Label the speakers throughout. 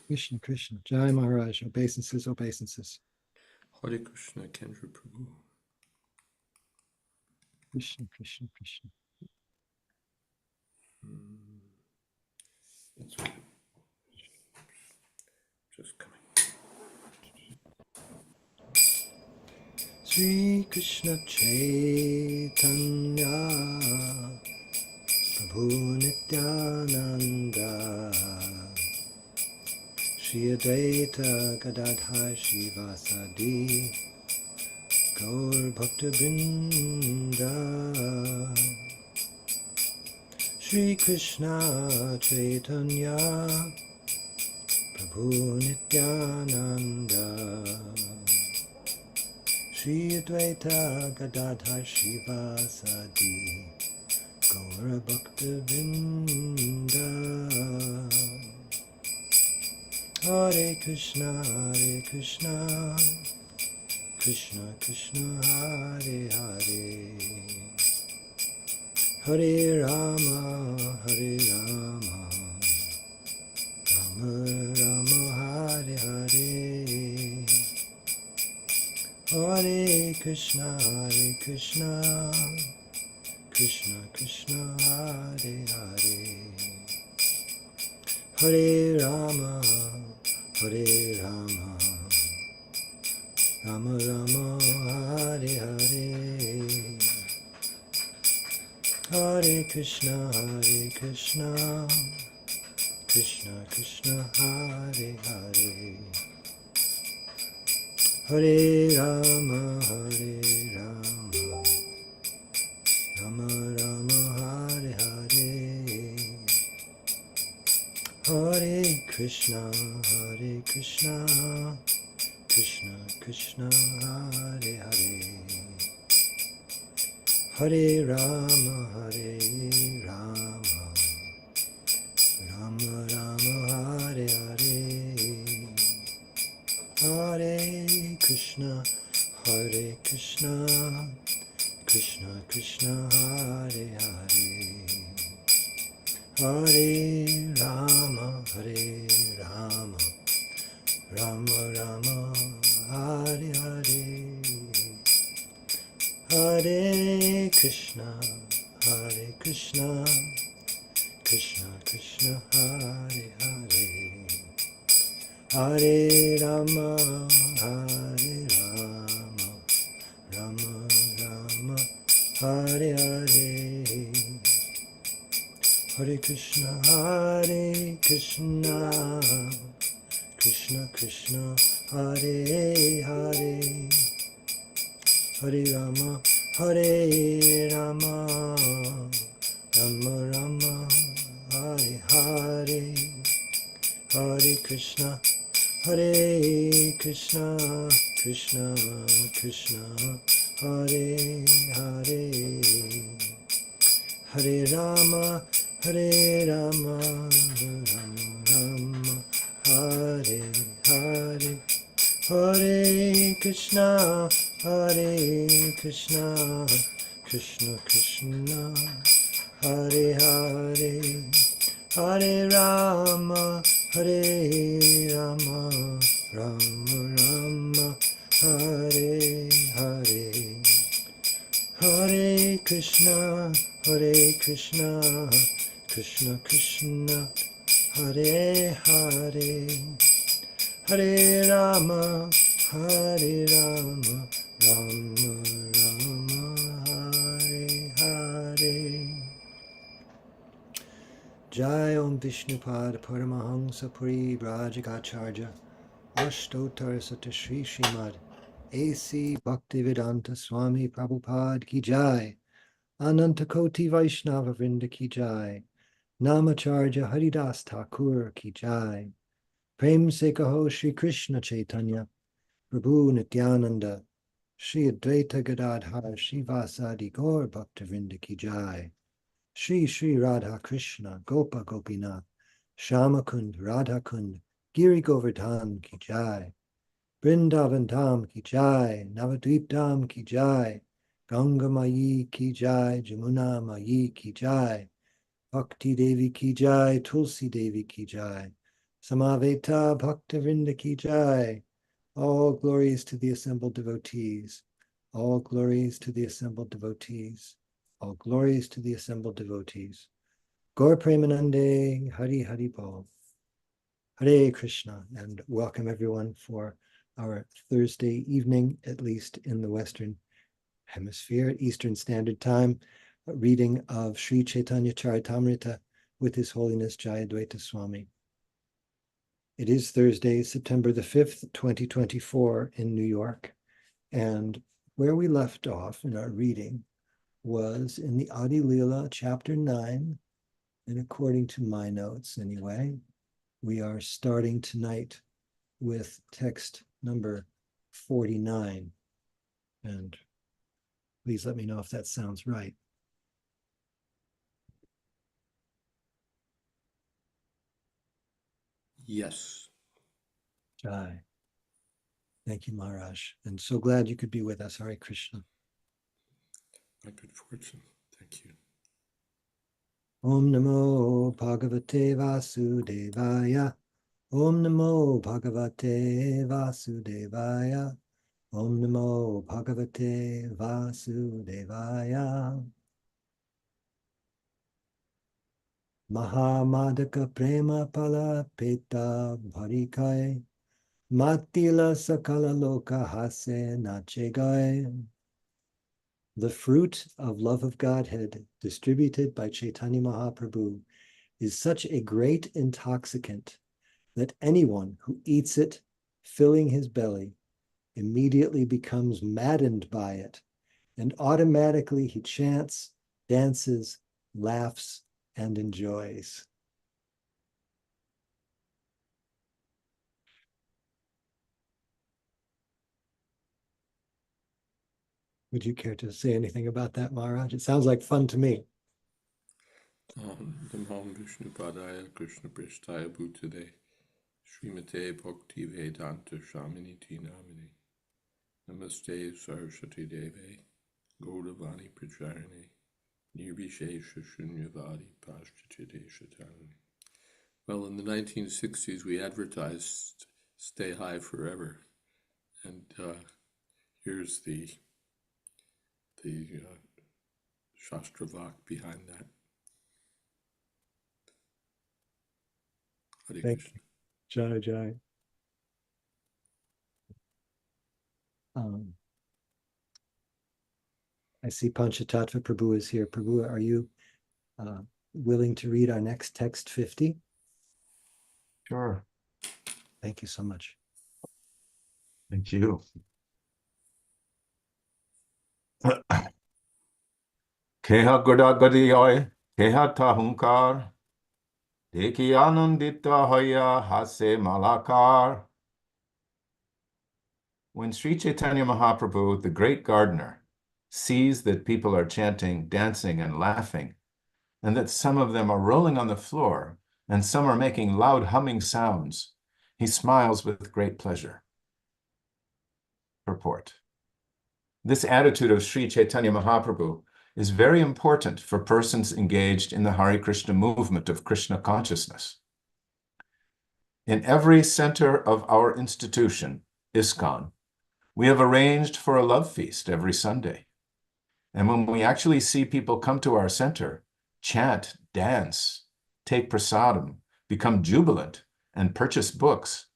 Speaker 1: Krishna, Krishna. Jai Maharaj, obeisances, obeisances.
Speaker 2: Hare Krishna, Kendra Prabhu.
Speaker 1: Krishna, Krishna, Krishna.
Speaker 2: That's just coming. Sri Krishna Chaitanya Prabhu Nityananda Shri Advaita Gadadhar Shivasadi Gaur Bhakta Vrinda Shri Krishna Chaitanya Prabhu Nityananda Shri Advaita Gadadhar Shivasadi Gaura Bhakta Vrinda Hare Krishna Krishna Krishna Hare Hare Hare Rama Rama Rama Hare Hare Hare Krishna Krishna Krishna Hare Hare Hare Rama Rama Rama Hare Hare Hare Krishna Krishna Krishna Hare Hare Hare Rama Rama Rama Hare Hare Hare Krishna Krishna Krishna Hare Hare Hare Rama Rama Rama Hare Hare Hare Krishna Krishna Krishna Hare Hare Hare Rama Rama Rama Hare Hare Hare Krishna Krishna Krishna Hare Hare Hare Rama Rama Rama Hare Hare Hare Krishna Krishna Krishna Hare Hare Hare Rama Rama Rama Hare Hare Hare Krishna Krishna Krishna Hare Hare Hare Rama Rama Hare Hare Hare Krishna Krishna Krishna Hare Hare Hare Rama Rama Rama Hare Hare Hare Krishna Krishna Hare Hare Hare Rama Rama Rama Hare Hare Jai Om Vishnupad Paramahamsa Puri Brajagacharya Ashtotar Sata Shri Srimad A.C. Bhaktivedanta Swami Prabhupada Ki Jai Anantakoti Vaishnava Vrinda Ki Jai Namacharya Haridas Thakur Ki Jai Prem Se Kaho Shri Krishna Chaitanya Prabhu Nityananda Shri Advaita Gadadhar Shivasadi Gaur Bhaktivinoda Ki Jai Shri Radha Krishna Gopa Gopinath Shamakund Radhakund Giri Govardhan Ki Jai Vrindavan Dham Ki Jai Navadvip Dham Ki Jai Ganga Mayi Ki Jai Jamuna Mayi Ki Jai Bhakti Devi Ki Jai Tulsi Devi Ki Jai Samaveta Bhaktivinoda ki jai. All glories to the assembled devotees. All glories to the assembled devotees. All glories to the assembled devotees. Gaur Premanande, Hari Hari Bol. Hare Krishna, and welcome everyone for our Thursday evening, at least in the Western Hemisphere, Eastern Standard Time, reading of Sri Caitanya Caritamrta with His Holiness Jayadvaita Swami. It is Thursday, September the 5th, 2024 in New York, and where we left off in our reading was in the Adi-lila, chapter 9, and according to my notes anyway, we are starting tonight with text number 49, and please let me know if that sounds right.
Speaker 3: Yes.
Speaker 2: Jai. Thank you, Maharaj. And so glad you could be with us. Hare Krishna.
Speaker 3: My good fortune. Thank you.
Speaker 2: Om Namo Bhagavate Vasudevaya. Om Namo Bhagavate Vasudevaya. Om Namo Bhagavate Vasudevaya. Mahamadaka Prema Pala Peta Bharikai. Matila Sakala Loka Hase Nachegai. The fruit of love of Godhead distributed by Chaitanya Mahaprabhu is such a great intoxicant that anyone who eats it, filling his belly, immediately becomes maddened by it, and automatically he chants, dances, laughs, and enjoys. Would you care to say anything about that, Maharaj? It sounds like fun to me.
Speaker 3: Namo Vishnu Padaya Krishna Prishtaya Bhutade Srimate Bhakti Vedanta Shaminiti Namine Namaste Saraswati Deve Gauravani Pracharine Nirvishesha Shunyavadi Paschatide Shatarani. Well, in the 1960s, we advertised Stay High Forever. And here's the Shastra Vak behind that. Hare
Speaker 2: Thank
Speaker 3: Krishna.
Speaker 2: you. Jai Jai. I see Panchatattva Prabhu is here. Prabhu, are you willing to read our next text 50?
Speaker 4: Sure.
Speaker 2: Thank you so much.
Speaker 4: Thank you. Keha Godagadiyoy, Keha Tahunkar, Deki Anandita Hoya Hase Malakar. When Sri Chaitanya Mahaprabhu, the great gardener, sees that people are chanting, dancing, and laughing, and that some of them are rolling on the floor, and some are making loud humming sounds, he smiles with great pleasure. Purport. This attitude of Sri Chaitanya Mahaprabhu is very important for persons engaged in the Hare Krishna movement of Krishna consciousness. In every center of our institution, ISKCON, we have arranged for a love feast every Sunday. And when we actually see people come to our center, chant, dance, take prasadam, become jubilant, and purchase books,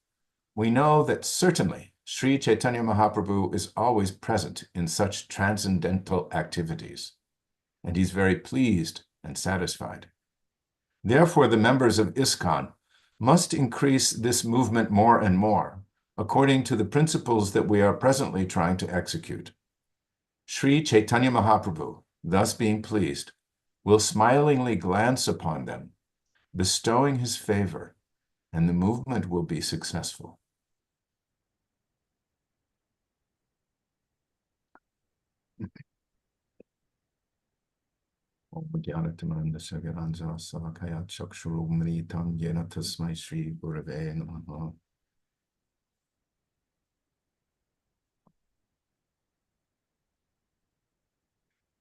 Speaker 4: we know that certainly Sri Chaitanya Mahaprabhu is always present in such transcendental activities, and he's very pleased and satisfied. Therefore, the members of ISKCON must increase this movement more and more, according to the principles that we are presently trying to execute. Sri Chaitanya Mahaprabhu, thus being pleased, will smilingly glance upon them, bestowing his favor, and the movement will be successful.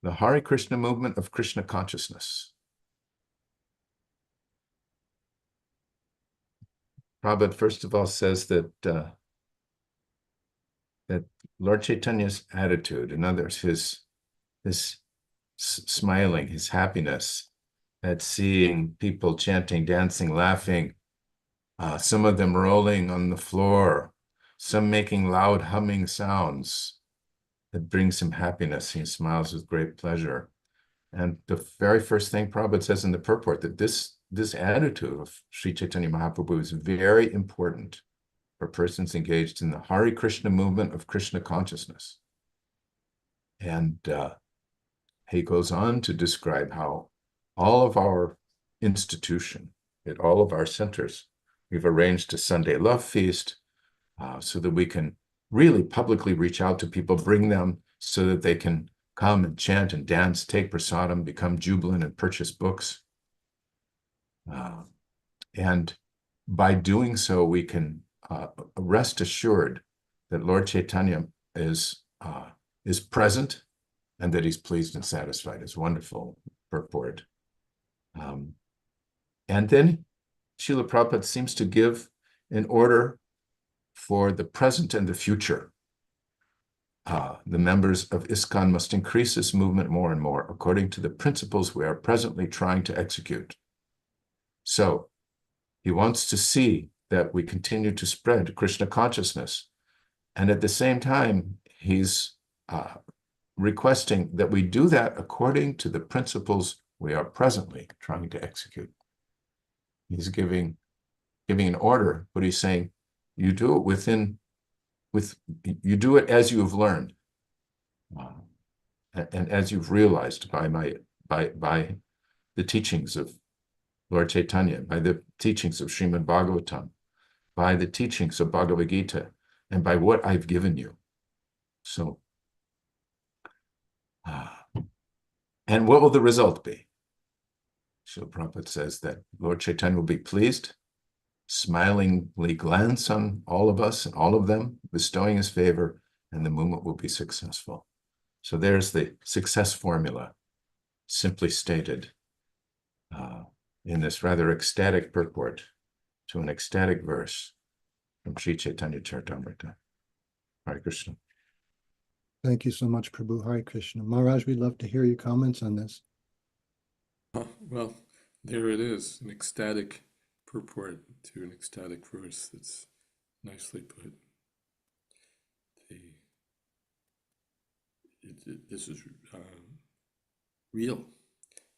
Speaker 4: The Hare Krishna movement of Krishna consciousness. Prabhupada first of all says that that Lord Chaitanya's attitude, in others, his smiling, his happiness at seeing people chanting, dancing, laughing, some of them rolling on the floor, some making loud humming sounds, that brings him happiness. He smiles with great pleasure. And the very first thing Prabhupada says in the purport, that this attitude of Sri Chaitanya Mahaprabhu is very important for persons engaged in the Hare Krishna movement of Krishna consciousness. And he goes on to describe how all of our institution, at all of our centers, we've arranged a Sunday love feast so that we can really publicly reach out to people, bring them so that they can come and chant and dance, take prasadam, become jubilant, and purchase books. And by doing so, we can rest assured that Lord Chaitanya is present and that he's pleased and satisfied. It's wonderful purport. And then Srila Prabhupada seems to give an order for the present and the future. The members of ISKCON must increase this movement more and more according to the principles we are presently trying to execute. So he wants to see that we continue to spread Krishna consciousness. And at the same time, he's requesting that we do that according to the principles we are presently trying to execute. He's giving an order, but he's saying, you do it you do it as you have learned, and as you've realized by the teachings of Lord Chaitanya, by the teachings of Srimad-Bhagavatam, by the teachings of Bhagavad Gita, and by what I've given you. So, and what will the result be? Srila Prabhupada says that Lord Chaitanya will be pleased, smilingly glance on all of us and all of them, bestowing his favor, and the movement will be successful. So there's the success formula, simply stated in this rather ecstatic purport to an ecstatic verse from Sri Caitanya Caritamrta. Hare Krishna.
Speaker 2: Thank you so much, Prabhu. Hare Krishna. Maharaj, we'd love to hear your comments on this.
Speaker 3: Well, there it is, an ecstatic purport to an ecstatic verse. That's nicely put. This is real.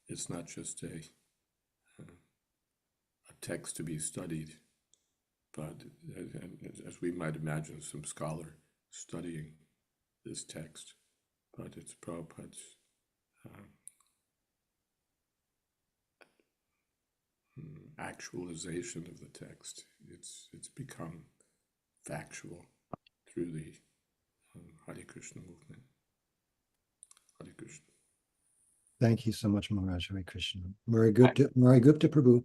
Speaker 3: It's not just a text to be studied, but as we might imagine, some scholar studying this text, but it's Prabhupada's actualization of the text. It's become factual through the Hare Krishna movement. Hare Krishna.
Speaker 2: Thank you so much, Maharaj. Hare Krishna. Marigupta Prabhu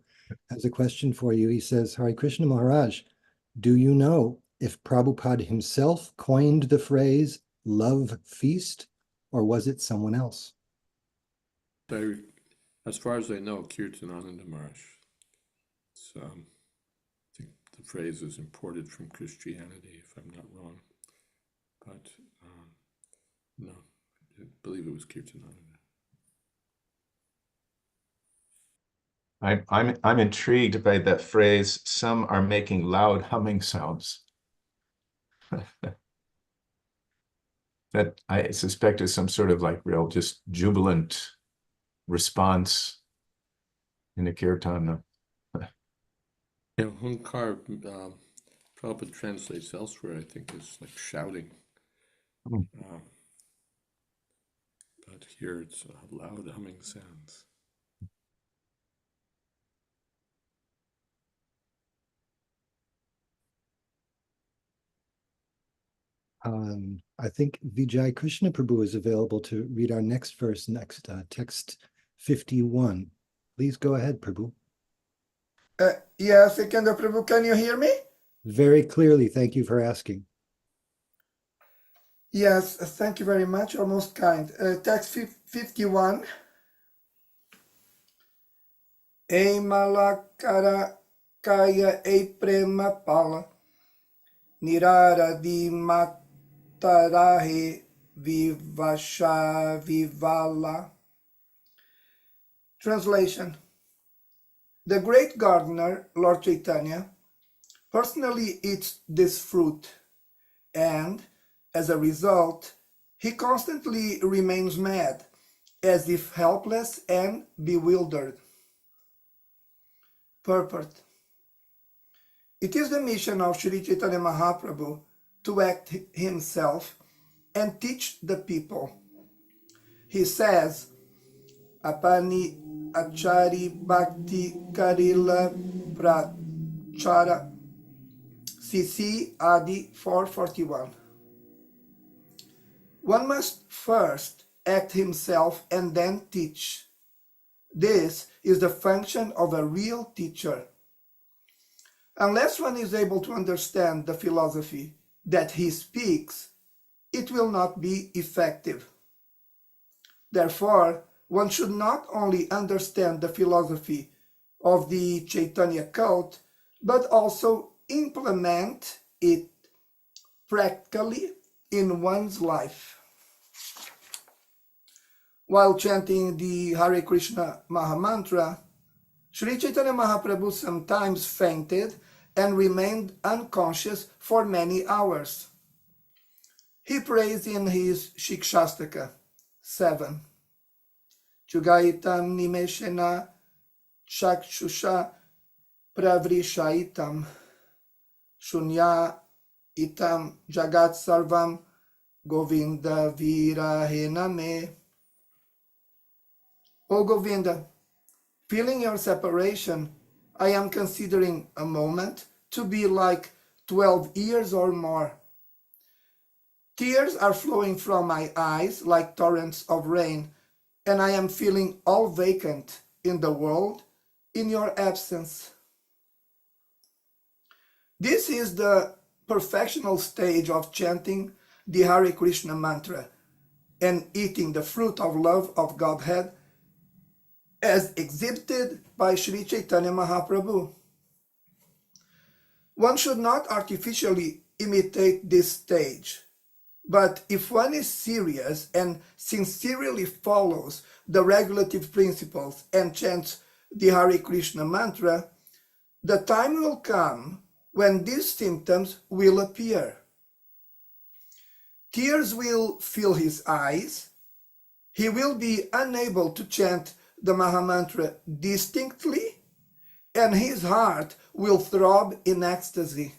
Speaker 2: has a question for you. He says, Hare Krishna Maharaj, do you know if Prabhupada himself coined the phrase love feast, or was it someone else?
Speaker 3: As far as I know, Kirtanananda Maharaj. I think the phrase is imported from Christianity, if I'm not wrong. But no, I believe it was Kirtanananda.
Speaker 4: I'm intrigued by that phrase, some are making loud humming sounds. That I suspect is some sort of like real just jubilant response in a kirtan.
Speaker 3: Yeah, Hunkar, Prabhupada translates elsewhere, I think, is like shouting. But here it's loud humming sounds.
Speaker 2: I think Vijay Krishna Prabhu is available to read our next verse, text 51. Please go ahead, Prabhu.
Speaker 5: Yes, Sekendra Prabhu, can you hear me?
Speaker 2: Very clearly, thank you for asking.
Speaker 5: Yes, thank you very much, you're most kind. Text 51. Emalakara kaya e prema pala nirara di matarahe vivasha vivala. Translation. The great gardener, Lord Chaitanya, personally eats this fruit, and as a result, he constantly remains mad, as if helpless and bewildered. Purport. It is the mission of Sri Chaitanya Mahaprabhu to act himself and teach the people. He says, Apani achari bhakti karila prachara. CC Adi 441. One must first act himself and then teach. This is the function of a real teacher. Unless one is able to understand the philosophy that he speaks, it will not be effective. Therefore, one should not only understand the philosophy of the Chaitanya cult, but also implement it practically in one's life. While chanting the Hare Krishna Mahamantra, Sri Chaitanya Mahaprabhu sometimes fainted and remained unconscious for many hours. He prays in his Shikshastaka 7. Chugaitam nimeshena chakshusha pravrishaitam shunya itam jagat sarvam Govinda virahename. O Govinda, feeling your separation, I am considering a moment to be like 12 years or more. Tears are flowing from my eyes like torrents of rain, and I am feeling all vacant in the world in your absence. This is the perfectional stage of chanting the Hare Krishna mantra and eating the fruit of love of Godhead as exhibited by Sri Chaitanya Mahaprabhu. One should not artificially imitate this stage, but if one is serious and sincerely follows the regulative principles and chants the Hare Krishna mantra, the time will come when these symptoms will appear. Tears will fill his eyes. He will be unable to chant the Mahamantra distinctly, and his heart will throb in ecstasy.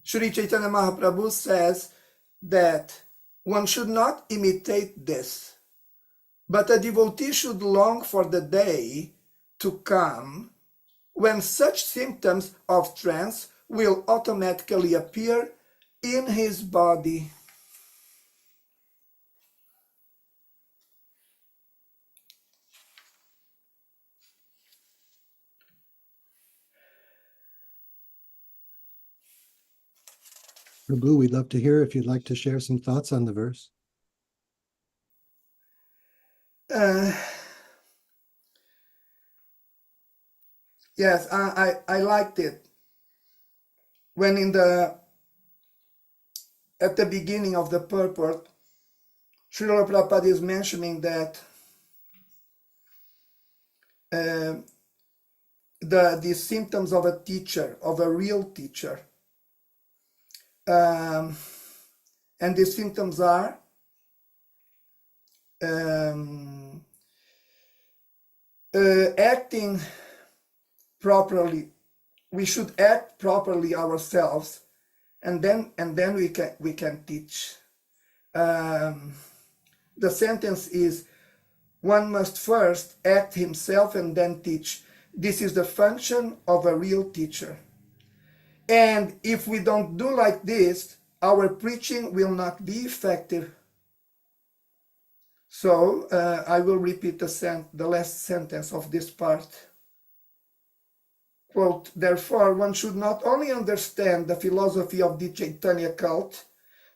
Speaker 5: Sri Chaitanya Mahaprabhu says that one should not imitate this, but a devotee should long for the day to come when such symptoms of trance will automatically appear in his body.
Speaker 2: Prabhu, we'd love to hear if you'd like to share some thoughts on the verse.
Speaker 5: Yes, I liked it. When at the beginning of the purport, Srila Prabhupada is mentioning that the symptoms of a teacher, of a real teacher, and these symptoms are acting properly. We should act properly ourselves, and then we can teach. The sentence is, one must first act himself and then teach. This is the function of a real teacher. And if we don't do like this, our preaching will not be effective. So I will repeat the last sentence of this part. Quote, therefore, one should not only understand the philosophy of the Chaitanya cult,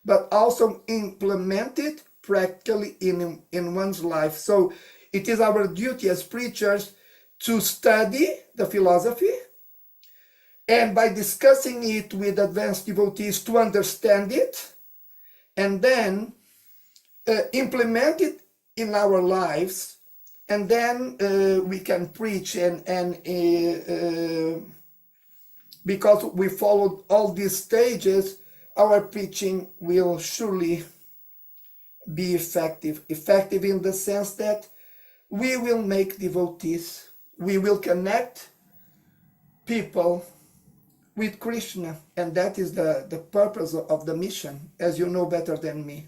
Speaker 5: but also implement it practically in one's life. So it is our duty as preachers to study the philosophy, and by discussing it with advanced devotees to understand it, and then implement it in our lives, and then we can preach, and because we followed all these stages, our preaching will surely be effective in the sense that we will make devotees, we will connect people with Krishna, and that is the purpose of the mission, as you know better than me.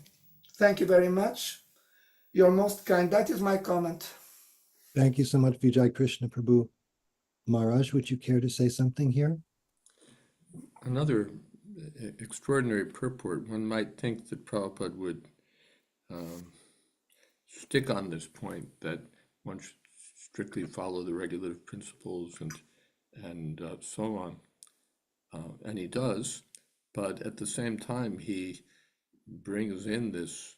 Speaker 5: Thank you very much. You're most kind. That is my comment.
Speaker 2: Thank you so much, Vijay Krishna Prabhu. Maharaj, would you care to say something here?
Speaker 3: Another extraordinary purport. One might think that Prabhupada would stick on this point that one should strictly follow the regulative principles and so on. And he does, but at the same time, he brings in this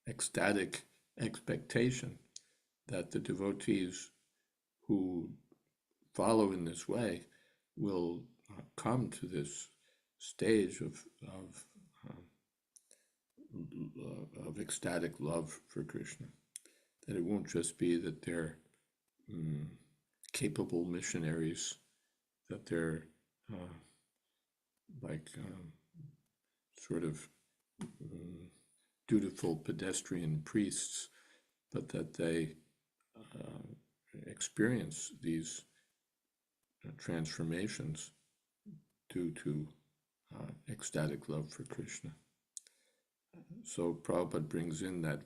Speaker 3: ecstatic expectation that the devotees who follow in this way will come to this stage of ecstatic love for Krishna. That it won't just be that they're capable missionaries, that they're sort of dutiful pedestrian priests, but that they experience these transformations due to ecstatic love for Krishna. So Prabhupada brings in that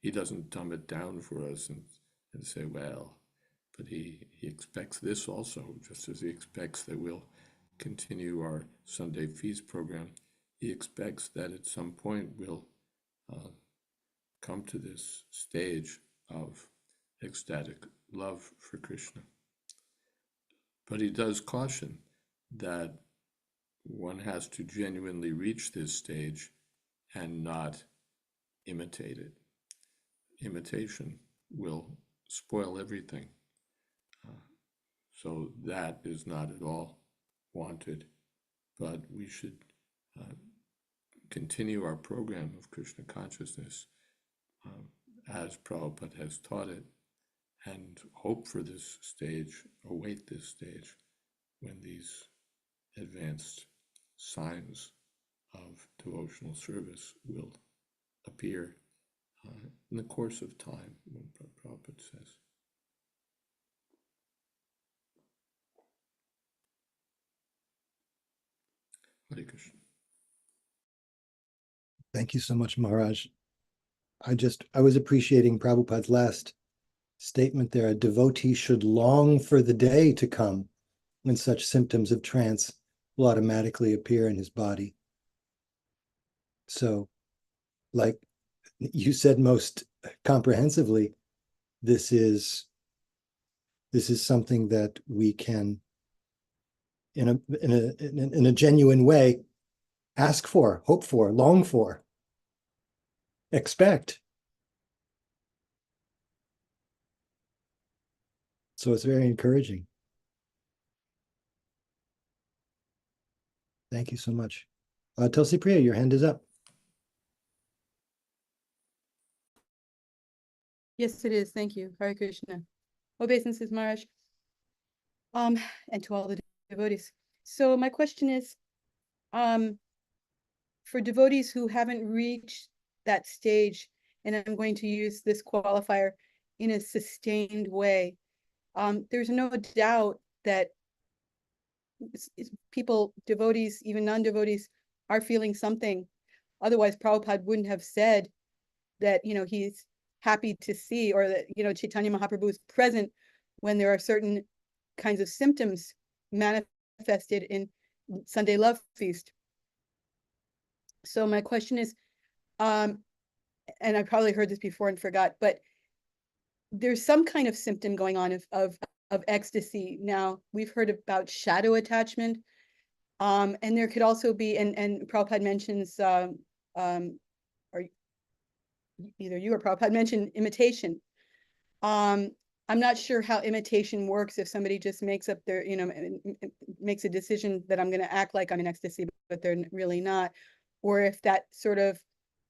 Speaker 3: he doesn't dumb it down for us and say, well, but he expects this also, just as he expects that we'll continue our Sunday feast program. He expects that at some point we'll come to this stage of ecstatic love for Krishna. But he does caution that one has to genuinely reach this stage and not imitate it. Imitation will spoil everything. So that is not at all wanted, but we should continue our program of Krishna consciousness as Prabhupada has taught it, and hope for this stage, await this stage, when these advanced signs of devotional service will appear in the course of time, what Prabhupada says. Hare Krishna.
Speaker 2: Thank you so much, Maharaj. I was appreciating Prabhupada's last statement there. A devotee should long for the day to come when such symptoms of trance will automatically appear in his body. So, like you said most comprehensively, this is something that we can, in a genuine way, ask for, hope for, long for, expect. So it's very encouraging. Thank you so much. Tulsi Priya, your hand is up.
Speaker 6: Yes, it is. Thank you. Hare Krishna. Obeisances, Maharaj. And to all the devotees. So my question is, for devotees who haven't reached that stage, and I'm going to use this qualifier, in a sustained way, there's no doubt that people, devotees, even non-devotees, are feeling something. Otherwise, Prabhupada wouldn't have said that, he's happy to see, or that, Chaitanya Mahaprabhu is present when there are certain kinds of symptoms manifested in Sunday Love Feast. So my question is, and I probably heard this before and forgot, but there's some kind of symptom going on of ecstasy. Now, we've heard about shadow attachment, and there could also be, and Prabhupada mentions, or either you or Prabhupada mentioned imitation. I'm not sure how imitation works if somebody just makes up their, makes a decision that I'm going to act like I'm in ecstasy, but they're really not. Or if that sort of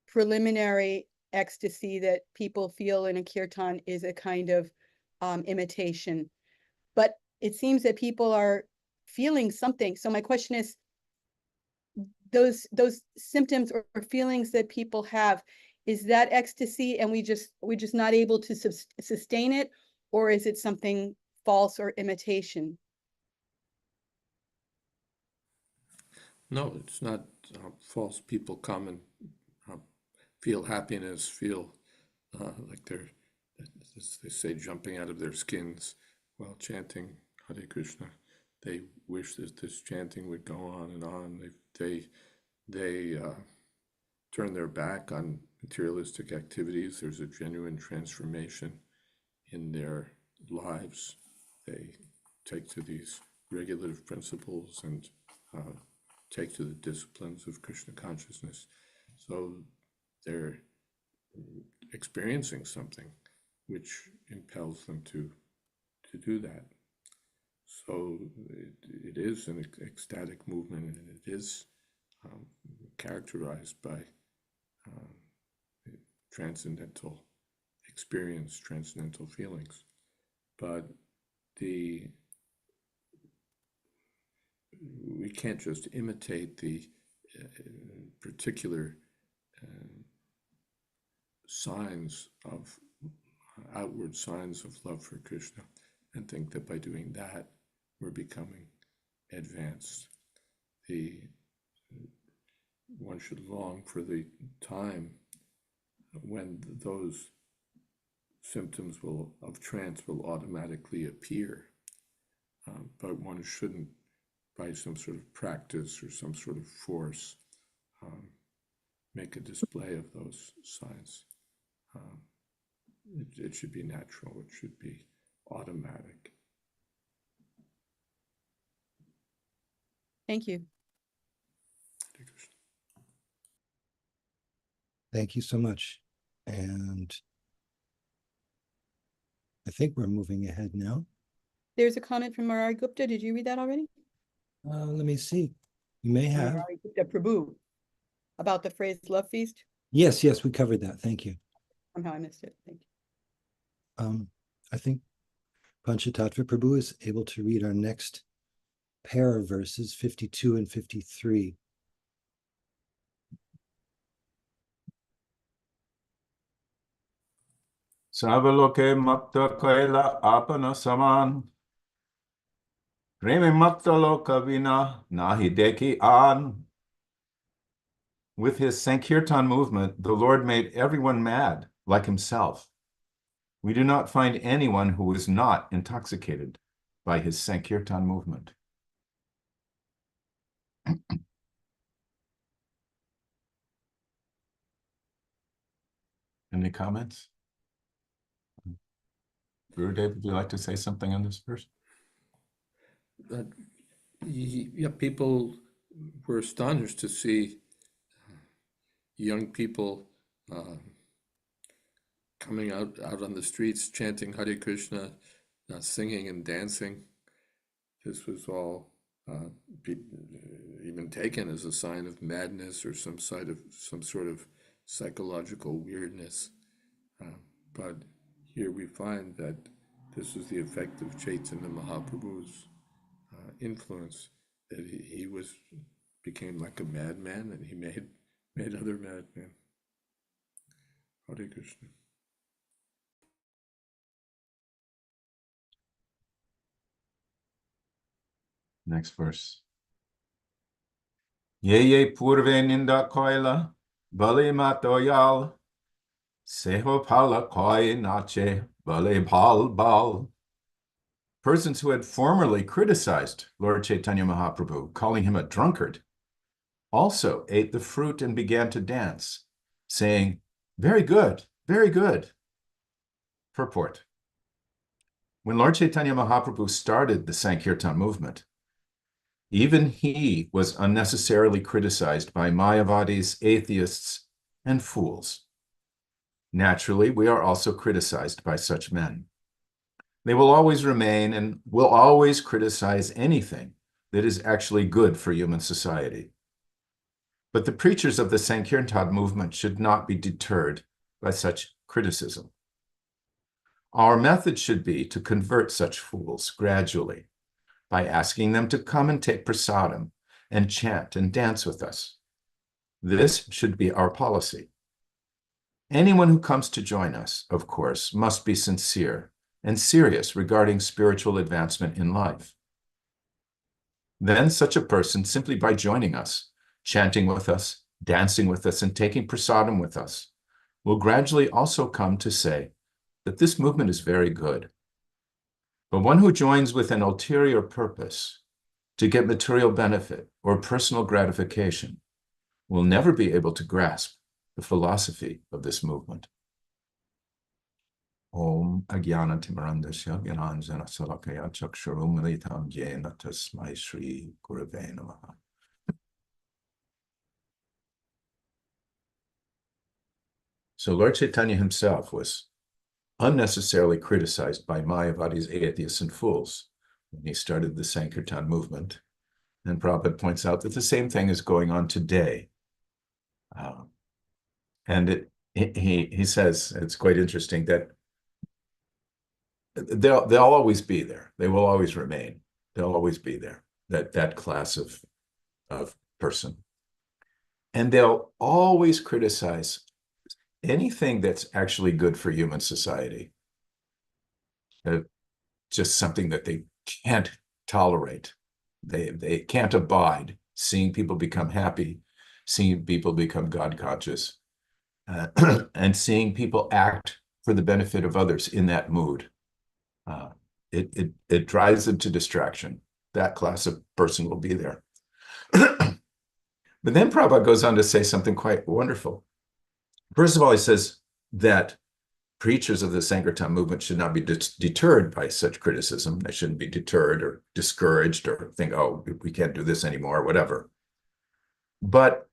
Speaker 6: preliminary ecstasy that people feel in a kirtan is a kind of imitation. But it seems that people are feeling something. So my question is, those symptoms or feelings that people have, is that ecstasy and we're just not able to sustain it, or is it something false or imitation?
Speaker 3: No, it's not false. People come and feel happiness, feel like they're, as they say, jumping out of their skins while chanting Hare Krishna. They wish that this chanting would go on and on. They turn their back on materialistic activities. There's a genuine transformation in their lives. They take to these regulative principles and take to the disciplines of Krishna consciousness. So they're experiencing something which impels them to do that. So it is an ecstatic movement, and it is characterized by transcendental experience, transcendental feelings. But we can't just imitate the particular signs of outward signs of love for Krishna and think that by doing that we're becoming advanced. One should long for the time when those symptoms of trance will automatically appear, but one shouldn't, by some sort of practice or some sort of force, make a display of those signs. It should be natural. It should be automatic.
Speaker 6: Thank you.
Speaker 2: Thank you so much. And I think we're moving ahead now.
Speaker 6: There's a comment from Murari Gupta. Did you read that already?
Speaker 2: Let me see. You may have.
Speaker 6: Murari Gupta Prabhu, about the phrase love feast.
Speaker 2: Yes, we covered that. Thank you.
Speaker 6: Somehow I missed it. Thank you.
Speaker 2: I think Panchatattva Prabhu is able to read our next pair of verses, 52 and 53.
Speaker 4: Savaloke Makta Kaila Apana Saman Preme Makta Lokavina Nahi Deki An. With his Sankirtan movement, the Lord made everyone mad, like himself. We do not find anyone who is not intoxicated by his Sankirtan movement. Any comments? Gurudev, would you like to say something on this verse?
Speaker 3: Yeah, people were astonished to see young people coming out on the streets chanting Hare Krishna, singing and dancing. This was all even taken as a sign of madness or some sort of psychological weirdness. But here we find that this is the effect of Chaitanya Mahaprabhu's influence, that he became like a madman, and he made other madmen. Hare Krishna.
Speaker 4: Next verse. Ye purve ninda koila, bale matoyal, seho pala koi nache, bale bal bal. Persons who had formerly criticized Lord Chaitanya Mahaprabhu, calling him a drunkard, also ate the fruit and began to dance, saying, "Very good, very good." Purport. When Lord Chaitanya Mahaprabhu started the Sankirtan movement, even he was unnecessarily criticized by Mayavadis, atheists, and fools. Naturally, we are also criticized by such men. They will always remain and will always criticize anything that is actually good for human society. But the preachers of the Sankirtan movement should not be deterred by such criticism. Our method should be to convert such fools gradually by asking them to come and take prasadam and chant and dance with us. This should be our policy. Anyone who comes to join us, of course, must be sincere and serious regarding spiritual advancement in life. Then such a person, simply by joining us, chanting with us, dancing with us, and taking prasadam with us, will gradually also come to say that this movement is very good. But one who joins with an ulterior purpose to get material benefit or personal gratification will never be able to grasp the philosophy of this movement. Om Agyana Timarandasya Gyananjana Salakaya Chaksharum Militam Jena Tasmai Shri Gurave Namaha. So Lord Chaitanya himself was unnecessarily criticized by Mayavadis, atheists, and fools when he started the Sankirtan movement. And Prabhupada points out that the same thing is going on today. And he says, it's quite interesting that they'll always be there. They will always remain. They'll always be there, that class of person. And they'll always criticize anything that's actually good for human society. Just something that they can't tolerate. They can't abide seeing people become happy, seeing people become God conscious, and seeing people act for the benefit of others in that mood. It drives them to distraction. That class of person will be there. But then Prabhupada goes on to say something quite wonderful. First of all, he says that preachers of the Sankirtan movement should not be deterred by such criticism. They shouldn't be deterred or discouraged or think, oh, we can't do this anymore, or whatever. But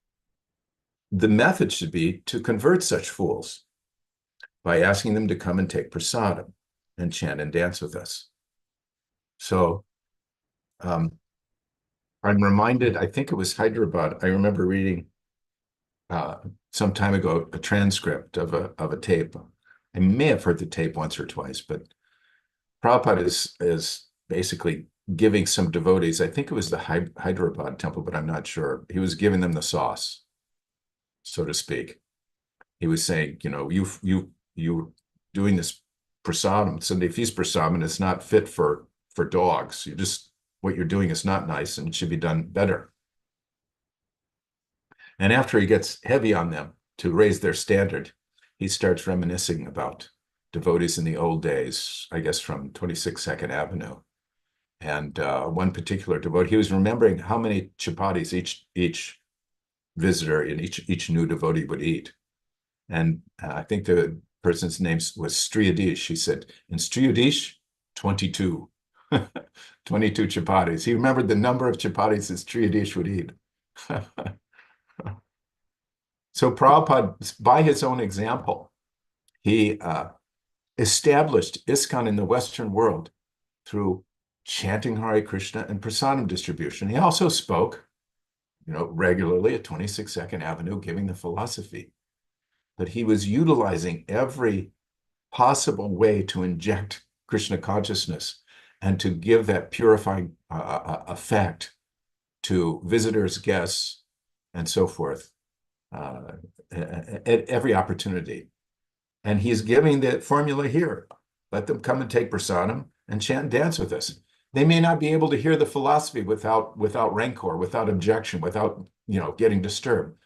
Speaker 4: the method should be to convert such fools by asking them to come and take prasadam and chant and dance with us. So I'm reminded, I think it was Hyderabad, I remember reading some time ago a transcript of a tape. I may have heard the tape once or twice, but Prabhupada is basically giving some devotees, I think it was the Hyderabad temple, but I'm not sure. He was giving them the sauce, so to speak. He was saying, you know, you doing this prasadam, Sunday feast prasadam, and it's not fit for dogs. What you're doing is not nice and it should be done better. And after he gets heavy on them to raise their standard, he starts reminiscing about devotees in the old days, I guess from 26 Second Avenue. And one particular devotee, he was remembering how many chapatis each visitor and each new devotee would eat. And I think the person's name was Striyadish. He said, in Striyadish, 22. 22 chapatis. He remembered the number of chapatis that Striyadish would eat. So Prabhupada, by his own example, he established ISKCON in the Western world through chanting Hare Krishna and prasadam distribution. He also spoke, regularly at 26 Second Avenue, giving the philosophy. But he was utilizing every possible way to inject Krishna consciousness and to give that purifying effect to visitors, guests, and so forth at every opportunity. And he's giving the formula here. Let them come and take prasadam and chant and dance with us. They may not be able to hear the philosophy without rancor, without objection, without getting disturbed.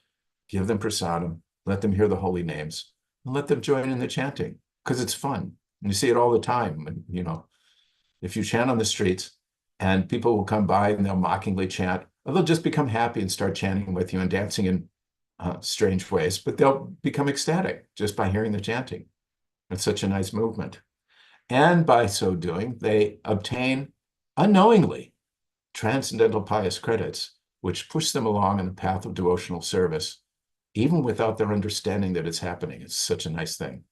Speaker 4: Give them prasadam, let them hear the holy names, and let them join in the chanting, because it's fun. And you see it all the time. And, if you chant on the streets and people will come by and they'll mockingly chant, or they'll just become happy and start chanting with you and dancing in strange ways, but they'll become ecstatic just by hearing the chanting. It's such a nice movement. And by so doing, they obtain unknowingly transcendental pious credits, which push them along in the path of devotional service even without their understanding that it's happening. It's such a nice thing.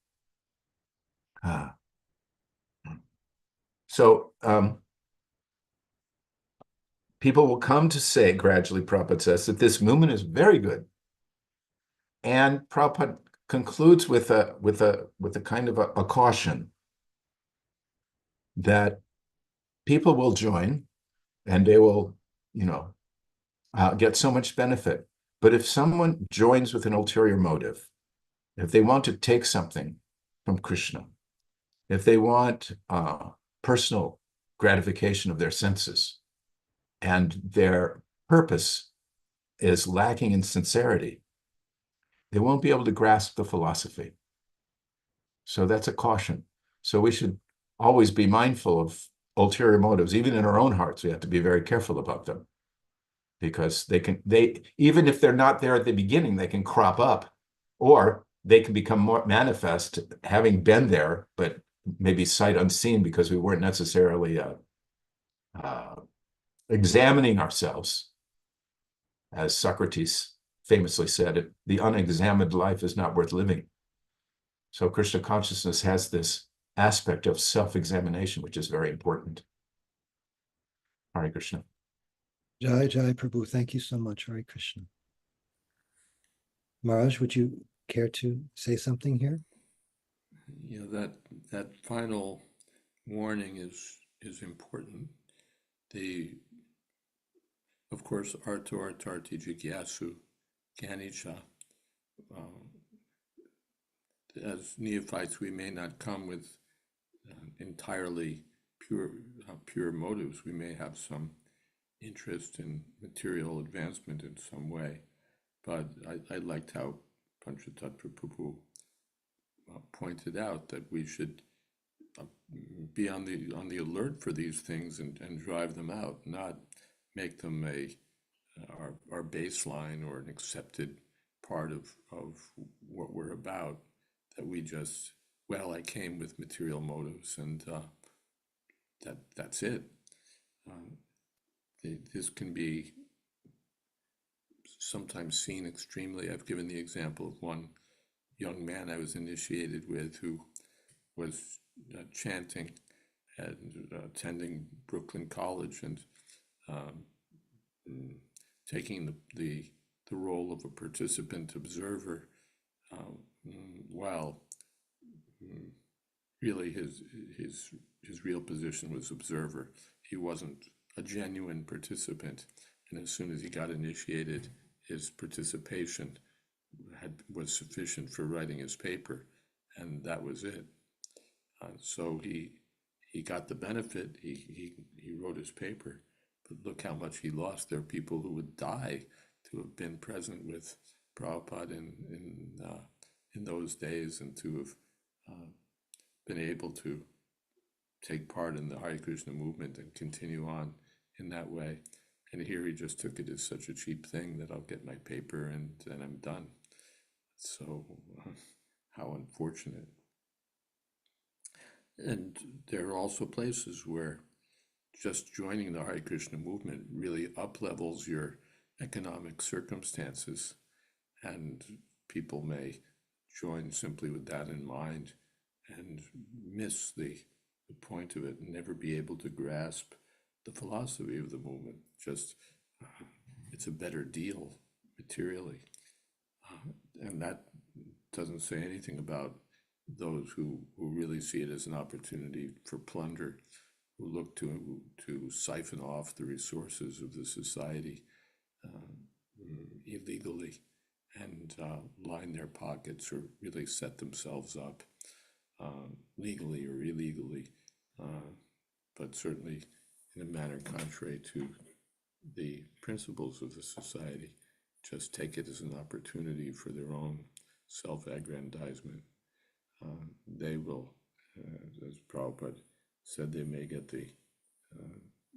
Speaker 4: So people will come to say, gradually, Prabhupada says, that this movement is very good. And Prabhupada concludes with a kind of a caution that people will join and they will, get so much benefit. But if someone joins with an ulterior motive, if they want to take something from Krishna, if they want personal gratification of their senses, and their purpose is lacking in sincerity, they won't be able to grasp the philosophy. So that's a caution. So we should always be mindful of ulterior motives. Even in our own hearts, we have to be very careful about them, because they even if they're not there at the beginning, they can crop up, or they can become more manifest, having been there, but maybe sight unseen because we weren't necessarily examining ourselves. As Socrates famously said, the unexamined life is not worth living. So Krishna consciousness has this aspect of self-examination, which is very important. Hare Krishna.
Speaker 2: Jai Jai Prabhu, thank you so much. Hare Krishna. Maharaj, would you care to say something here?
Speaker 3: That final warning is important. Of course, arto artarti jigyasu ganicha. As neophytes, we may not come with entirely pure motives. We may have some interest in material advancement in some way, but I liked how Panchatattva Prabhu pointed out that we should be on the alert for these things and drive them out, not make them our baseline or an accepted part of what we're about. That we just, I came with material motives, and that's it. This can be sometimes seen extremely. I've given the example of one young man I was initiated with who was chanting and attending Brooklyn College and taking the role of a participant observer, while really his real position was observer. He wasn't a genuine participant, and as soon as he got initiated, his participation was sufficient for writing his paper, and that was it. So he got the benefit. He wrote his paper, but look how much he lost. There are people who would die to have been present with Prabhupada in those days, and to have been able to take part in the Hare Krishna movement and continue on in that way. And here he just took it as such a cheap thing that I'll get my paper and I'm done. So how unfortunate. And there are also places where just joining the Hare Krishna movement really up-levels your economic circumstances, and people may join simply with that in mind and miss the point of it and never be able to grasp the philosophy of the movement. Just it's a better deal materially, and that doesn't say anything about those who really see it as an opportunity for plunder, who look to siphon off the resources of the society illegally and line their pockets, or really set themselves up legally or illegally, but certainly in a manner contrary to the principles of the society. Just take it as an opportunity for their own self-aggrandizement. They will, as Prabhupada said, they may get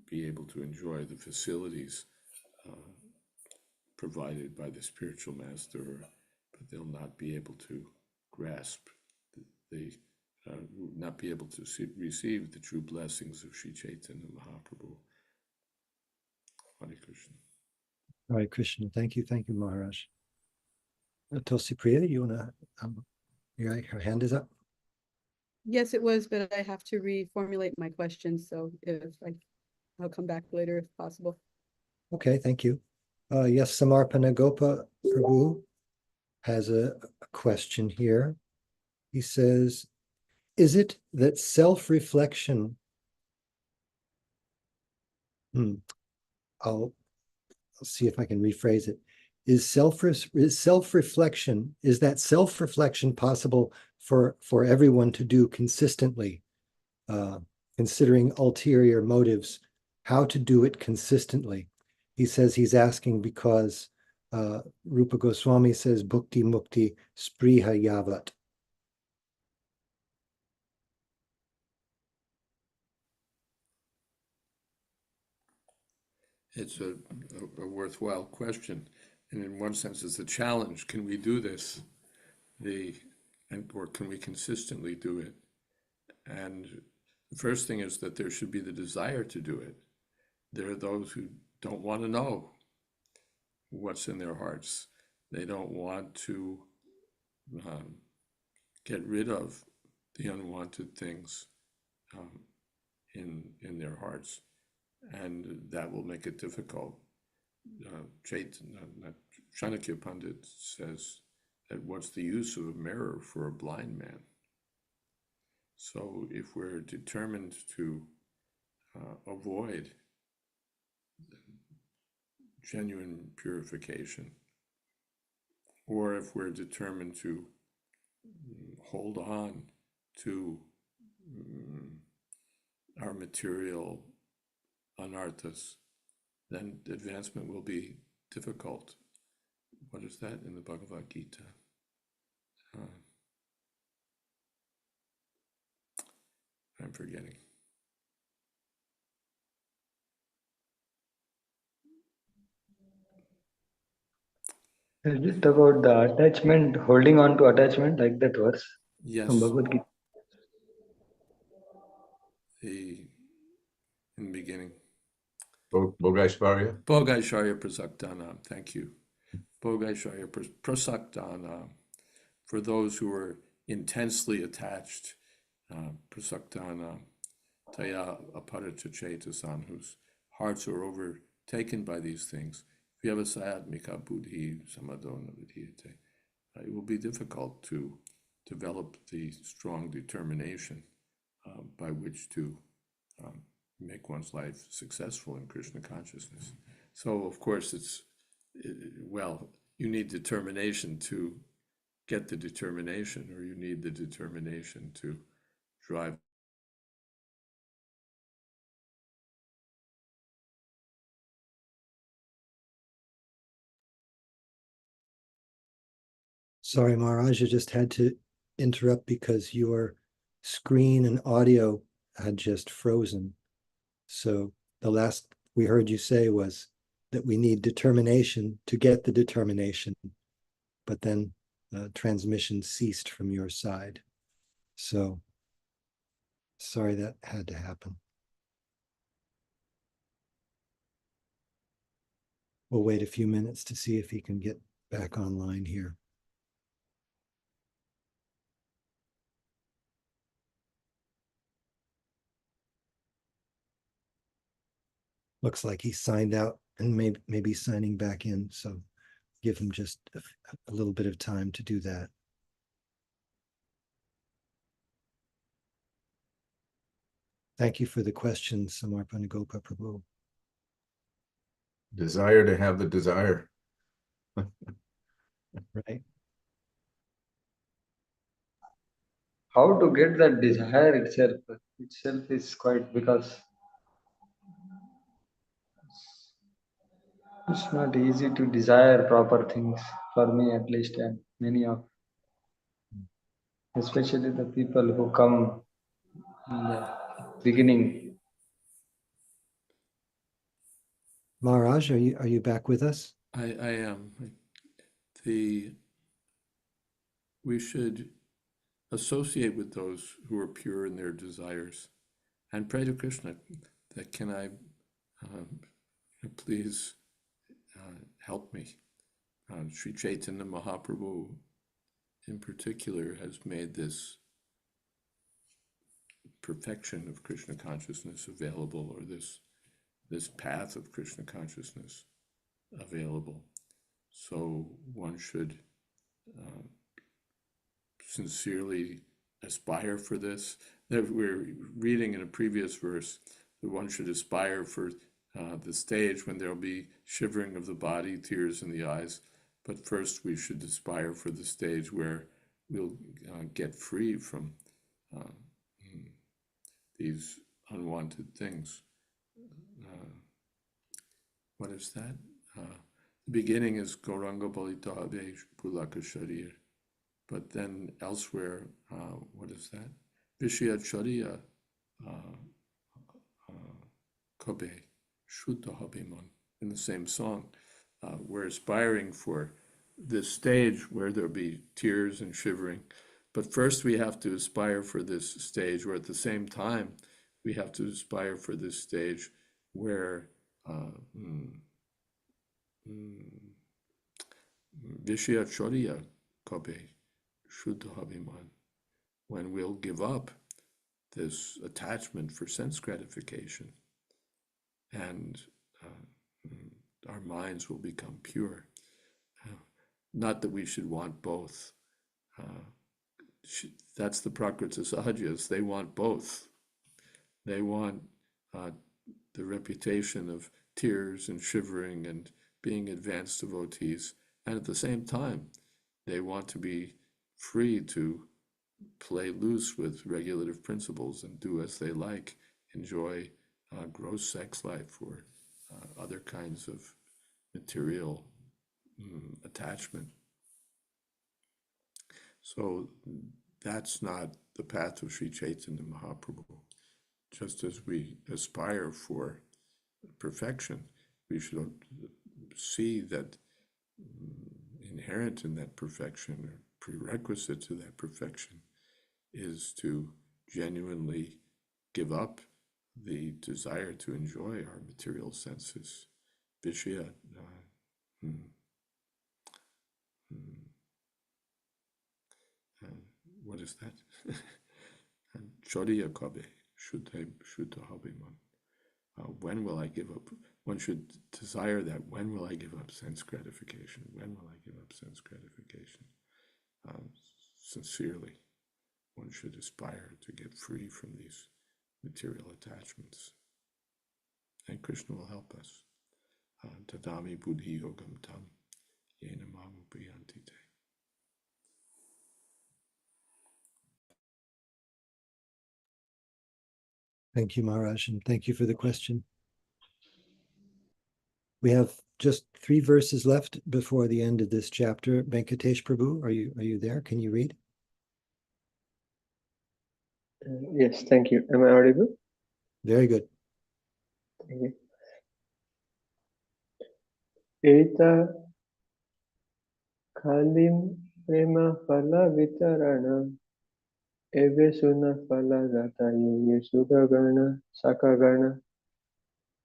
Speaker 3: be able to enjoy the facilities provided by the spiritual master, but they'll not be able to grasp not be able to receive the true blessings of Sri Chaitanya Mahaprabhu. Hare Krishna.
Speaker 2: Hare Krishna. Thank you, Maharaj. Tulsi Priya, you want to, her hand is up.
Speaker 6: Yes, it was, but I have to reformulate my questions, so I'll come back later if possible.
Speaker 2: Okay, thank you. Yes, Samarpana Gopa Prabhu has a question here. He says, is it that self-reflection, I'll see if I can rephrase it. Is self-reflection, is that self-reflection possible for everyone to do consistently, considering ulterior motives, how to do it consistently? He says he's asking because Rupa Goswami says bhukti mukti spriha yavat.
Speaker 3: It's a worthwhile question. And in one sense, it's a challenge. Can we do this? Or can we consistently do it? And the first thing is that there should be the desire to do it. There are those who don't want to know what's in their hearts. They don't want to get rid of the unwanted things in their hearts, and that will make it difficult. Chanakya Pandit says that what's the use of a mirror for a blind man? So if we're determined to avoid genuine purification, or if we're determined to hold on to our material anarthas, then advancement will be difficult. What is that in the Bhagavad Gita? I'm forgetting.
Speaker 7: Is it about the attachment, holding on to attachment, like that verse
Speaker 3: Yes.
Speaker 7: from Bhagavad Gita?
Speaker 3: In the beginning.
Speaker 4: Bhogaishvarya.
Speaker 3: Bhogaishvarya prasaktanam. Thank you. Bhogaishvarya prasaktanam. For those who are intensely attached, prasaktanam. Taya aparita chetasan, whose hearts are overtaken by these things. Vyavasayatmika buddhi samadona vidhiyate. It will be difficult to develop the strong determination by which to make one's life successful in Krishna consciousness. So, of course, you need determination to get the determination, or you need the determination to drive.
Speaker 2: Sorry, Maharaj, I just had to interrupt because your screen and audio had just frozen. So the last we heard you say was that we need determination to get the determination, but then transmission ceased from your side. So sorry that had to happen. We'll wait a few minutes to see if he can get back online here. Looks like he signed out and maybe signing back in. So give him just a little bit of time to do that. Thank you for the question, Samarpana Gopa Prabhu.
Speaker 4: Desire to have the desire.
Speaker 2: Right.
Speaker 7: How to get that desire itself is quite, because it's not easy to desire proper things, for me at least, and many of, especially the people who come in the beginning.
Speaker 2: Maharaj, are you back with us?
Speaker 3: I am. We should associate with those who are pure in their desires and pray to Krishna that can I please help me Sri Chaitanya Mahaprabhu in particular has made this perfection of Krishna consciousness available, or this path of Krishna consciousness available. So one should sincerely aspire for this. We're reading in a previous verse that one should aspire for the stage when there'll be shivering of the body, tears in the eyes. But first we should aspire for the stage where we'll get free from these unwanted things. What is that? The beginning is Gauranga Balita Ade Pulaka Sharir. But then elsewhere, what is that? Vishya Chariya Kobe Shuddha Habiman, in the same song. We're aspiring for this stage where there'll be tears and shivering. But first we have to aspire for this stage where at the same time we have to aspire for this stage where Vishya Chariya Kobe Shuddha Habiman, when we'll give up this attachment for sense gratification and our minds will become pure. Not that we should want both. That's the Prakriti Sahajas. They want both. They want the reputation of tears and shivering and being advanced devotees. And at the same time, they want to be free to play loose with regulative principles and do as they like, enjoy gross sex life or other kinds of material attachment. So that's not the path of Sri Chaitanya Mahaprabhu. Just as we aspire for perfection, we should see that inherent in that perfection, or prerequisite to that perfection, is to genuinely give up the desire to enjoy our material senses. Vishya, what is that? Chodiya Kabe, Shuddha Habiman. When will I give up? One should desire that. When will I give up sense gratification? When will I give up sense gratification? Sincerely, one should aspire to get free from these material attachments. And Krishna will help us. Tadami buddhi yogam tam yena mamu priyantite.
Speaker 2: Thank you, Maharaj, and thank you for the question. We have just 3 verses left before the end of this chapter. Venkatesh Prabhu, are you there? Can you read?
Speaker 7: Yes, thank you. Am I audible?
Speaker 2: Very good.
Speaker 7: Thank you. Eta Kalim Prema Phala Vitarana Eve Suna Phala Gata Ye Sugagana Sakagana.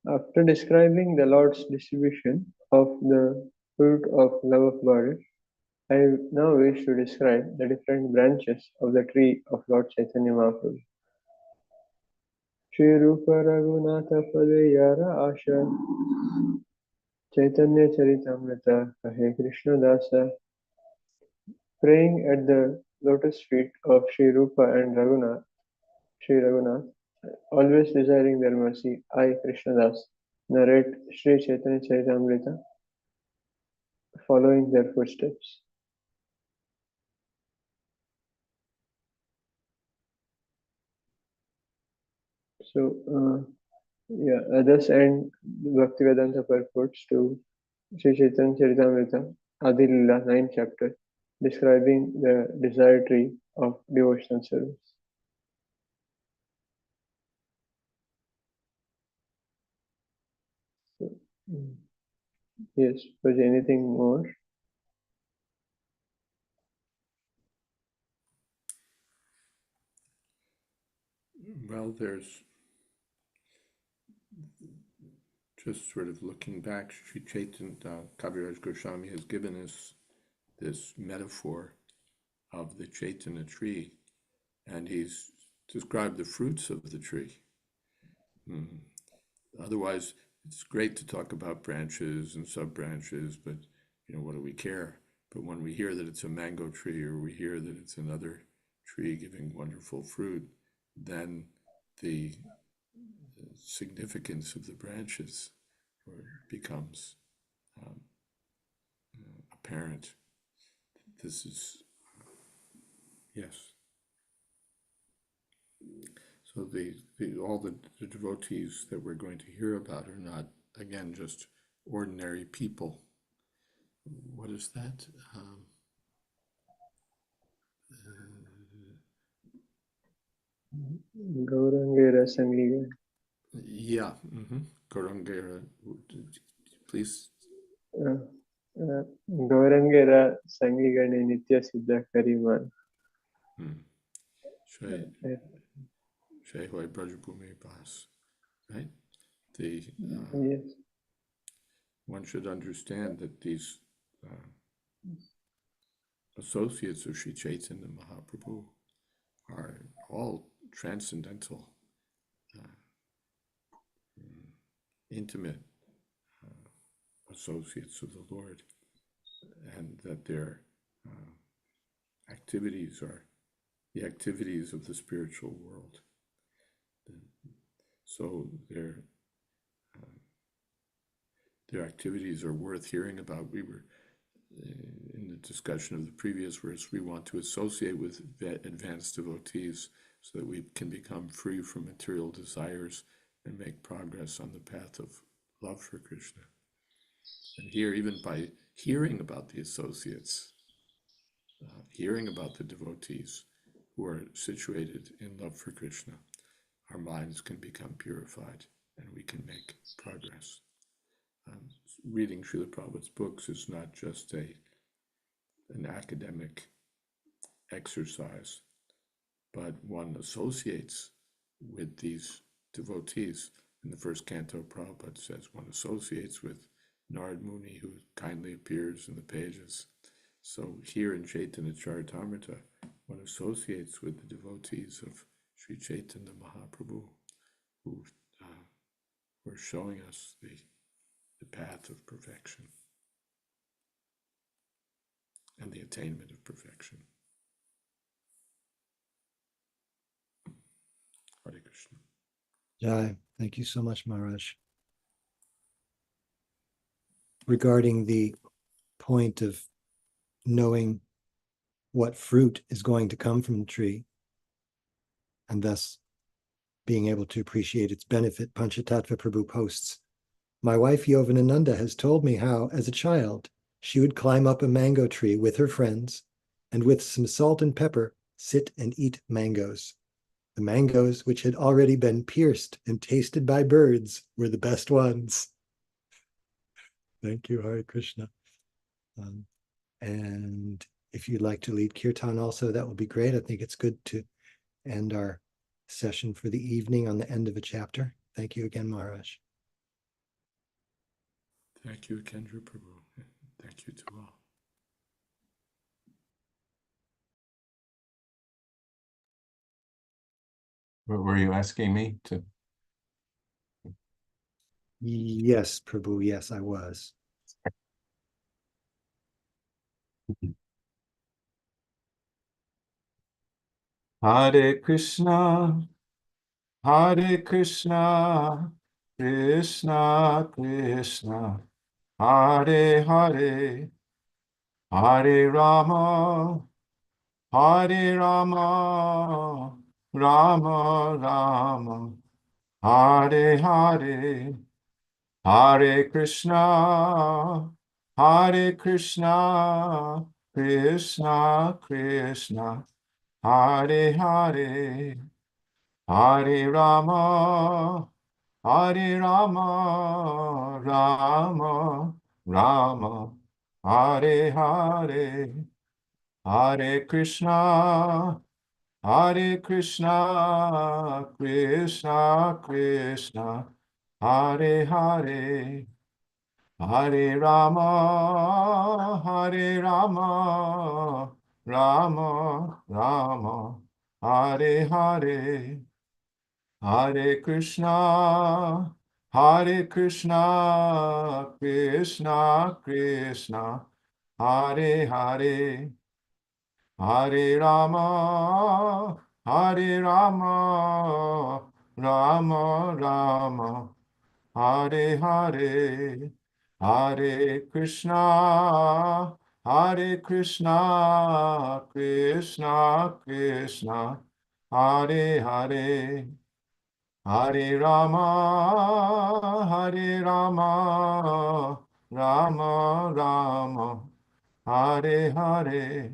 Speaker 7: After describing the Lord's distribution of the fruit of love of body, I now wish to describe the different branches of the tree of Lord Chaitanya Mahaprabhu. Shri Rupa Raghunatha Pade Yara Asha Caitanya Caritamrta Kahe Krishna Dasa. Praying at the lotus feet of Shri Rupa and Sri Raghunath, always desiring their mercy, I, Krishnadas, narrate Sri Chaitanya Charitamrita, following their footsteps. So, thus end Bhaktivedanta purports to Sri Chaitanya Caritamrita, Adi-lila, 9th chapter, describing the desire tree of devotional service. So, yes, was anything more?
Speaker 3: Well, there's just sort of looking back, Sri Chaitanya Kaviraj Goswami has given us this metaphor of the Chaitanya tree, and he's described the fruits of the tree. Otherwise, it's great to talk about branches and sub-branches, but what do we care? But when we hear that it's a mango tree, or we hear that it's another tree giving wonderful fruit, then the significance of the branches becomes apparent. This is, yes. So all the devotees that we're going to hear about are not, again, just ordinary people. What is that?
Speaker 7: Gaurangera Sangliga.
Speaker 3: Yeah. Gaurangera, please.
Speaker 7: Gaurangera Sangliga Nitya Siddha Kariman.
Speaker 3: Shay Hoy Brajabhumi Bas. Right?
Speaker 7: Yes.
Speaker 3: One should understand that these associates of Sri Chaitanya Mahaprabhu are all transcendental, intimate associates of the Lord, and that their activities are the activities of the spiritual world. So their activities are worth hearing about. We were in the discussion of the previous verse, we want to associate with advanced devotees so that we can become free from material desires and make progress on the path of love for Krishna. And here, even by hearing about the associates, hearing about the devotees who are situated in love for Krishna, our minds can become purified and we can make progress. Reading Srila Prabhupada's books is not just an academic exercise, but one associates with these devotees. In the first canto, Prabhupada says one associates with Narad Muni, who kindly appears in the pages. So here in Caitanya Caritamrta, one associates with the devotees of Sri Chaitanya Mahaprabhu, who are showing us the path of perfection and the attainment of perfection. Hare Krishna.
Speaker 2: Jai, thank you so much, Maharaj. Regarding the point of knowing what fruit is going to come from the tree, and thus being able to appreciate its benefit, Panchatattva Prabhu posts, my wife Yovanananda has told me how, as a child, she would climb up a mango tree with her friends and with some salt and pepper sit and eat mangoes. The mangoes, which had already been pierced and tasted by birds, were the best ones. Thank you, Hare Krishna. And if you'd like to lead kirtan also, that would be great. I think it's good to end our session for the evening on the end of a chapter. Thank you again, Maharaj.
Speaker 3: Thank you, Kendra Prabhu. Thank you to all.
Speaker 4: What were you asking me to?
Speaker 2: Yes, Prabhu, yes, I was.
Speaker 4: Hare Krishna, Krishna Krishna, Hare Hare, Hare Rama, Rama Rama, Hare Hare, Hare Krishna, Krishna Krishna, Hare Hare, Hare Rama, Rama Rama, Hare Hare, Hare Krishna, Krishna Krishna, Hare Hare, Hare Rama, Hare Rama, Rama Rama, Hare Hare, Hare Krishna, Hare Krishna, Krishna Krishna, Hare Hare, Hare Rama, Hare Rama, Rama Rama, Hare Hare, Hare Krishna, Hare Krishna, Krishna Krishna, Hare Hare, Hare Rama, Hare Rama, Rama Rama, Hare Hare,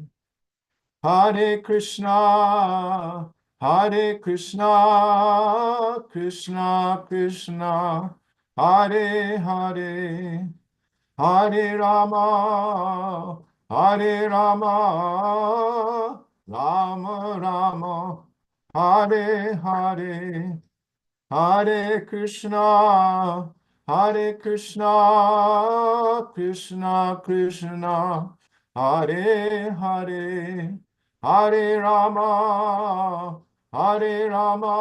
Speaker 4: Hare Krishna, Hare Krishna, Krishna Krishna, Hare Hare, Hare Rama, Hare Rama, Rama Rama, Hare Hare, Hare Krishna, Hare Krishna, Krishna Krishna, Hare Hare, Hare Rama, Hare Rama,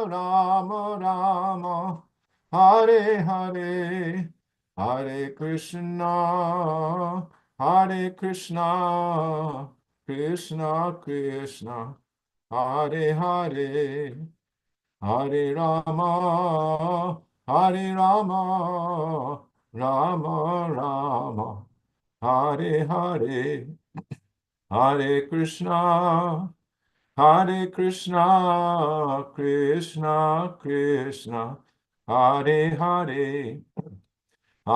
Speaker 4: Rama Rama, Hare Hare, Hare Krishna, Hare Krishna, Krishna Krishna, Hare Hare, Hare Rama, Hare Rama, Rama Rama, Hare Hare, Hare Krishna, Hare Krishna, Krishna Krishna, Hare Hare,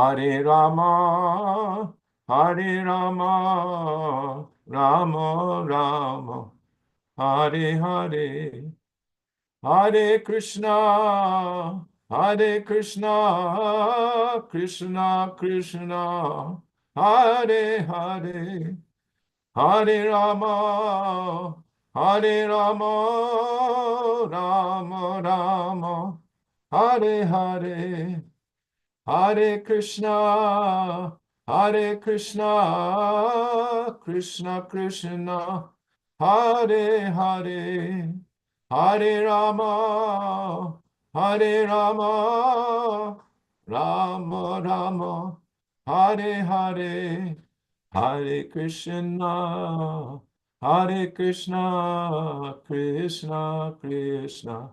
Speaker 4: Hare Rama, Hare Rama, Rama Rama, Hare Hare, Hare Krishna, Hare Krishna, Krishna Krishna, Hare Hare, Hare Rama, Hare Rama, Rama Rama, Hare Hare, Hare Krishna, Hare Krishna, Krishna Krishna, Hare Hare, Hare Rama, Hare Rama, Rama Rama, Hare Hare, Hare Krishna, Hare Krishna, Krishna Krishna,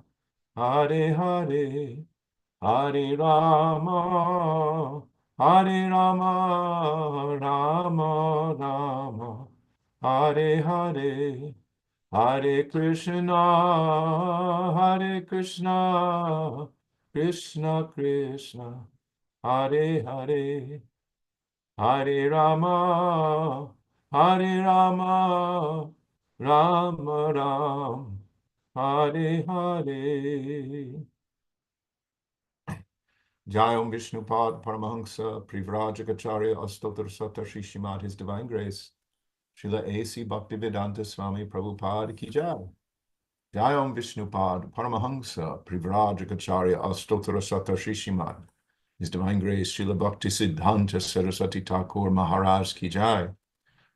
Speaker 4: Hare Hare, Hare Rama, Hare Rama, Rama Rama, Hare Hare, Hare Krishna, Hare Krishna, Krishna Krishna, Hare Hare, Hare Rama, Hare Rama, Rama Ram, Hare Hare. Jayam Vishnupad Paramahansa Privrajacharya Astotar Sata Shri Srimad His Divine Grace Srila A.C. Bhaktivedanta Swami Prabhupada Ki Jai. Jayam Vishnupad Paramahansa Privrajacharya Astotar Sata Shri Srimad His Divine Grace Srila Bhakti Siddhanta Saraswati Thakur Maharaj Ki Jai.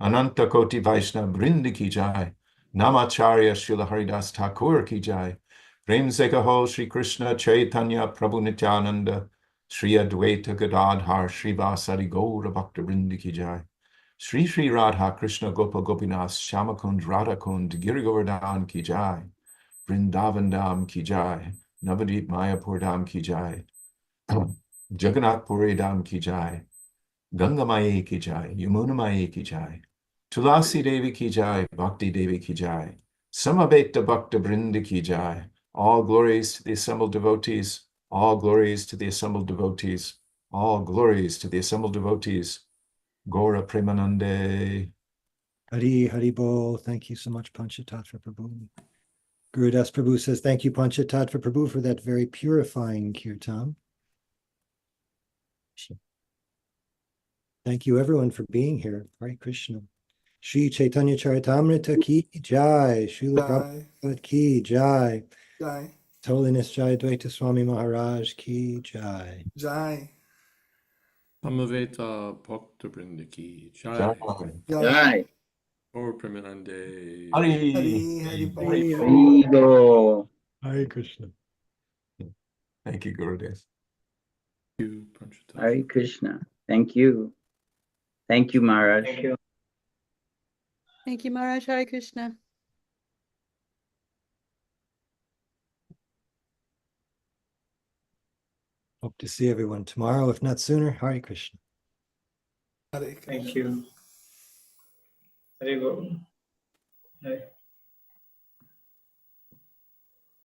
Speaker 4: Ananta Koti Vaishnava Brinda Ki Jai. Namacharya Srila Haridas Thakur Ki Jai. Prem Se Kaho Shri Krishna Chaitanya Prabhu Nityananda Shri Advaita Gadadhar Srivasadi Gaura Bhakta Vrinda Ki Jai. Shri Shri Radha Krishna Gopa Gopinath Shamakund Radhakund Giri Govardhan Ki Jai. Vrindavan Dham Ki Jai. Navadip Mayapur Dham Ki Jai. Jagannath Puri Dham Ki Jai. Ganga Maye Ki Jai. Yamuna Maye Ki Jai. Tulasi Devi Ki Jai. Bhakti Devi Ki Jai. Samaveta Bhakta Vrinda Ki Jai. All glories to the assembled devotees. All glories to the assembled devotees. All glories to the assembled devotees. Gaura Premanande.
Speaker 2: Hari Hari Bol. Thank you so much, Panchatattva Prabhu. Gurudas Prabhu says, thank you, Panchatattva Prabhu, for that very purifying kirtan. Thank you, everyone, for being here. Hare Krishna. Shri Caitanya Caritamrta ki jai. Srila
Speaker 5: Jai,
Speaker 2: Prabhupada ki jai.
Speaker 5: Jai.
Speaker 2: Holiness Jayadvaita Swami Maharaj ki jai.
Speaker 5: Jai.
Speaker 3: Samaveta Bhakta Vrinda ki Jai.
Speaker 4: Jai.
Speaker 5: Jai.
Speaker 8: Jai.
Speaker 3: Or Premanande.
Speaker 4: Hari.
Speaker 5: Hari Hari Bol.
Speaker 8: Haribo.
Speaker 2: Hare Krishna.
Speaker 4: Thank you, Gurudev.
Speaker 3: Thank you, Panchatattva.
Speaker 8: Hare Krishna. Thank you. Thank you, Maharaj.
Speaker 6: Thank you, Maharaj. Hare Krishna.
Speaker 2: Hope to see everyone tomorrow, if not sooner. Hare Krishna.
Speaker 5: Hare Krishna.
Speaker 7: Thank you. Hare Go. Hare.